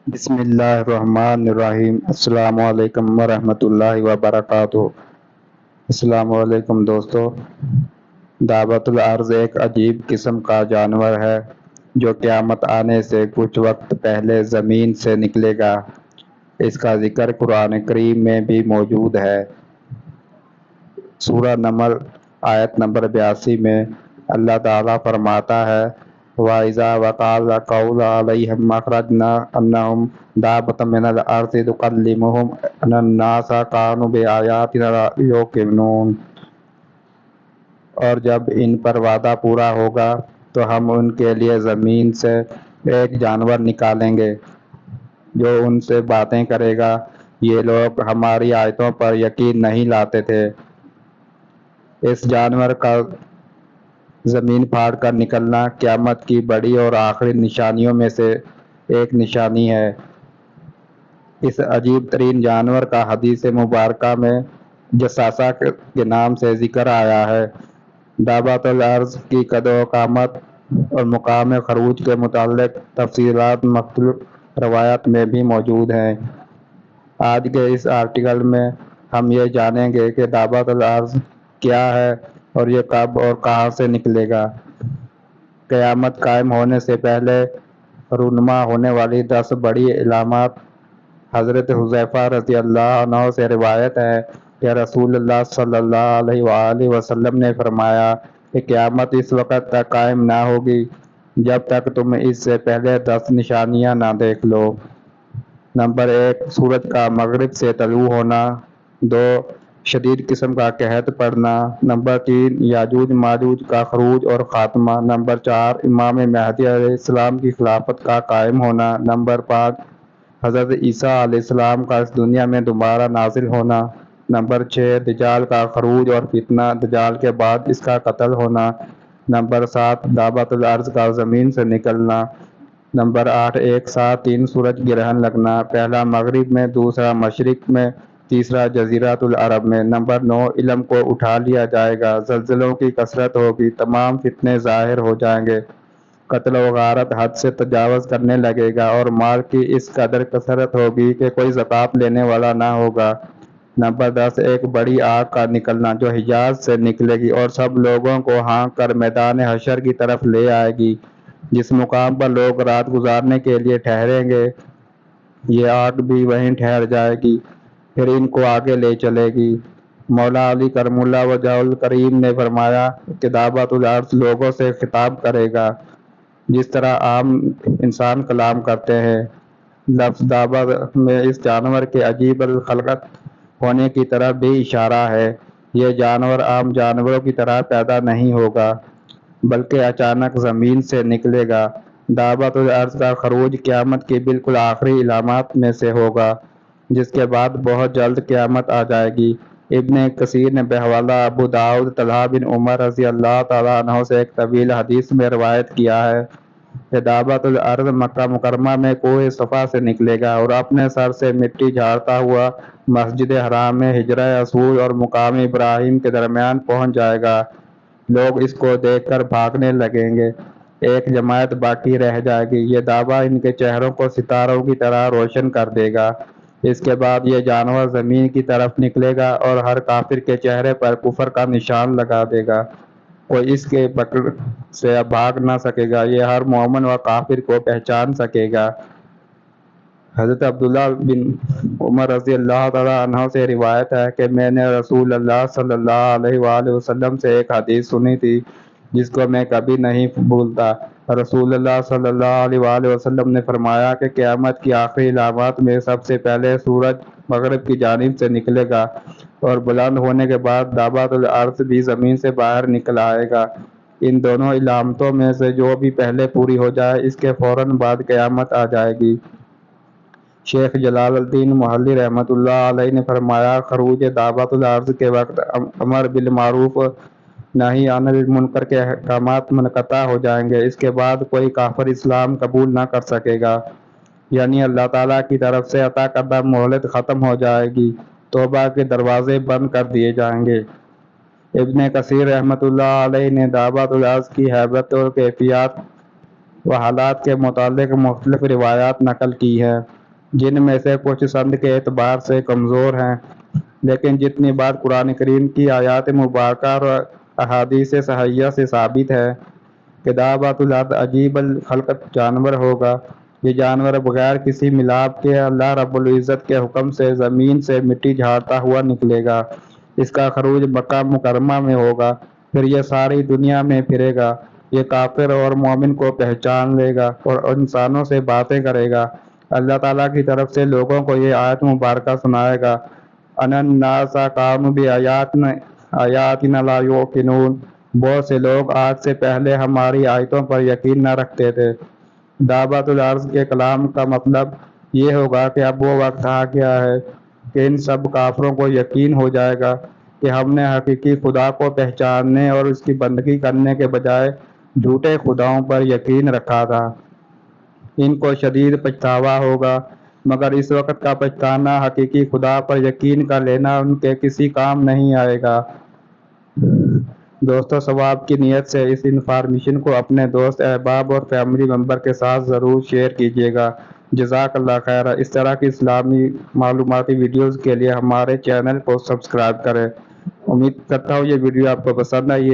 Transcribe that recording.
بسم اللہ الرحمن الرحیم۔ السلام علیکم ورحمۃ اللہ وبرکاتہ۔ السلام علیکم دوستو۔ دعوت العرض ایک عجیب قسم کا جانور ہے جو قیامت آنے سے کچھ وقت پہلے زمین سے نکلے گا۔ اس کا ذکر قرآن کریم میں بھی موجود ہے۔ سورہ نمل آیت نمبر 82 میں اللہ تعالیٰ فرماتا ہے وَإِذَا وَقَعَ الْقَوْلُ عَلَيْهِمْ أَخْرَجْنَا أَنَّهُمْ دَابَّةً مِنَ الْأَرْضِ تُكَلِّمُهُمْ أَنَّ النَّاسَ كَانُوا بِآيَاتِنَا لَا يُوقِنُونَ۔ اور جب ان پر وعدہ پورا ہوگا تو ہم ان کے لیے زمین سے ایک جانور نکالیں گے جو ان سے باتیں کرے گا۔ یہ لوگ ہماری آیتوں پر یقین نہیں لاتے تھے۔ اس جانور کا زمین پھاڑ کر نکلنا قیامت کی بڑی اور آخری نشانیوں میں سے ایک نشانی ہے۔ اس عجیب ترین جانور کا حدیث مبارکہ میں جساسہ کے نام سے ذکر آیا ہے۔ دعوت العرض کی قد و قامت اور مقام خروج کے متعلق تفصیلات مختلف روایات میں بھی موجود ہیں۔ آج کے اس آرٹیکل میں ہم یہ جانیں گے کہ دعوت العرض کیا ہے اور یہ کب اور کہاں سے نکلے گا۔ قیامت قائم ہونے سے پہلے رونما ہونے والی 10 بڑی علامات۔ حضرت حذیفہ رضی اللہ عنہ سے روایت ہے کہ رسول اللہ صلی اللہ علیہ وآلہ وسلم نے فرمایا کہ قیامت اس وقت تک قائم نہ ہوگی جب تک تم اس سے پہلے 10 نشانیاں نہ دیکھ لو۔ نمبر 1، سورج کا مغرب سے طلوع ہونا۔ 2، شدید قسم کا قحط پڑنا۔ نمبر 3، یاجوج ماجوج کا خروج اور خاتمہ۔ نمبر 4، امام مہدی علیہ السلام کی خلافت کا قائم ہونا۔ نمبر 5، حضرت عیسیٰ علیہ السلام کا اس دنیا میں دوبارہ نازل ہونا۔ نمبر 6، دجال کا خروج اور فتنہ، دجال کے بعد اس کا قتل ہونا۔ نمبر 7، دعوت العرض کا زمین سے نکلنا۔ نمبر 8، ایک ساتھ 3 سورج گرہن لگنا، پہلا مغرب میں، دوسرا مشرق میں، تیسرا جزیرۃ العرب میں۔ نمبر 9، علم کو اٹھا لیا جائے گا، زلزلوں کی کثرت ہوگی، تمام فتنے ظاہر ہو جائیں گے، قتل و غارت حد سے تجاوز کرنے لگے گا اور مال کی اس قدر کثرت ہوگی کہ کوئی زکوٰۃ لینے والا نہ ہوگا۔ نمبر 10، ایک بڑی آگ کا نکلنا جو حجاز سے نکلے گی اور سب لوگوں کو ہانک کر میدان حشر کی طرف لے آئے گی۔ جس مقام پر لوگ رات گزارنے کے لیے ٹھہریں گے یہ آگ بھی وہیں ٹھہر جائے گی، پھر ان کو آگے لے چلے گی۔ مولا علی کرم اللہ وجہہ الکریم نے فرمایا کہ دعوت العرض لوگوں سے خطاب کرے گا جس طرح عام انسان کلام کرتے ہیں۔ لفظ دعوت میں اس جانور کے عجیب الخلقت ہونے کی طرف بھی اشارہ ہے۔ یہ جانور عام جانوروں کی طرح پیدا نہیں ہوگا بلکہ اچانک زمین سے نکلے گا۔ دعوت العرض کا خروج قیامت کی بالکل آخری علامات میں سے ہوگا جس کے بعد بہت جلد قیامت آ جائے گی۔ ابن کثیر نے بحوالہ ابو داؤد طلحہ بن عمر رضی اللہ تعالیٰ عنہ سے ایک طویل حدیث میں روایت کیا ہے کہ دعوت العرض مکہ مکرمہ میں کوہ صفا سے نکلے گا اور اپنے سر سے مٹی جھاڑتا ہوا مسجد حرام میں حجرہ اسود اور مقام ابراہیم کے درمیان پہنچ جائے گا۔ لوگ اس کو دیکھ کر بھاگنے لگیں گے، ایک جماعت باقی رہ جائے گی، یہ دعویٰ ان کے چہروں کو ستاروں کی طرح روشن کر دے گا۔ اس کے بعد یہ جانور زمین کی طرف نکلے گا اور ہر کافر کے چہرے پر کفر کا نشان لگا دے گا، کوئی اس کے پکڑ سے اب بھاگ نہ سکے گا، یہ ہر مومن و کافر کو پہچان سکے گا۔ حضرت عبداللہ بن عمر رضی اللہ تعالیٰ عنہ سے روایت ہے کہ میں نے رسول اللہ صلی اللہ علیہ وآلہ وسلم سے ایک حدیث سنی تھی جس کو میں کبھی نہیں بھولتا۔ رسول اللہ صلی اللہ علیہ وآلہ وسلم نے فرمایا کہ قیامت کی آخری علامات میں سب سے پہلے سورج مغرب کی جانب سے نکلے گا اور بلند ہونے کے بعد دعوت العرض بھی زمین سے باہر نکل آئے گا۔ ان دونوں علامتوں میں سے جو بھی پہلے پوری ہو جائے اس کے فوراً بعد قیامت آ جائے گی۔ شیخ جلال الدین محلی رحمۃ اللہ علیہ نے فرمایا خروج دعوت العرض کے وقت امر بالمعروف نہی عن المنکر کے احکامات منقطع ہو جائیں گے، اس کے بعد کوئی کافر اسلام قبول نہ کر سکے گا، یعنی اللہ تعالیٰ کی طرف سے عطا کردہ مہلت ختم ہو جائے گی، توبہ کے دروازے بند کر دیے جائیں گے۔ ابن کثیر رحمۃ اللہ علیہ نے دعوت العرض کی ہیبت اور کیفیات و حالات کے متعلق مختلف روایات نقل کی ہیں، جن میں سے کچھ سند کے اعتبار سے کمزور ہیں، لیکن جتنی بات قرآن کریم کی آیات مبارکہ اور احادیث صحیحہ سے ثابت ہے کہ دابۃ الارض عجیب الخلقت جانور ہوگا۔ یہ جانور بغیر کسی ملاپ کے اللہ رب العزت کے حکم سے زمین سے مٹی جھاڑتا ہوا نکلے گا۔ اس کا خروج مکہ مکرمہ میں ہوگا، پھر یہ ساری دنیا میں پھرے گا، یہ کافر اور مومن کو پہچان لے گا اور انسانوں سے باتیں کرے گا۔ اللہ تعالیٰ کی طرف سے لوگوں کو یہ آیت مبارکہ سنائے گا، ان الناس کانوا بآیاتنا لا یوقنون۔ بہت سے لوگ آج سے پہلے ہماری آیتوں پر یقین نہ رکھتے تھے۔ دعوت العرض کے کلام کا مطلب یہ ہوگا کہ اب وہ وقت آ گیا ہے کہ ان سب کافروں کو یقین ہو جائے گا کہ ہم نے حقیقی خدا کو پہچاننے اور اس کی بندگی کرنے کے بجائے جھوٹے خداؤں پر یقین رکھا تھا۔ ان کو شدید پچھتاوا ہوگا، مگر اس وقت کا پچھتانا حقیقی خدا پر یقین کر لینا ان کے کسی کام نہیں آئے گا۔ دوستو، ثواب کی نیت سے اس انفارمیشن کو اپنے دوست احباب اور فیملی ممبر کے ساتھ ضرور شیئر کیجیے گا۔ جزاک اللہ خیر۔ اس طرح کی اسلامی معلوماتی ویڈیوز کے لیے ہمارے چینل کو سبسکرائب کریں۔ امید کرتا ہوں یہ ویڈیو آپ کو پسند آئی ہے۔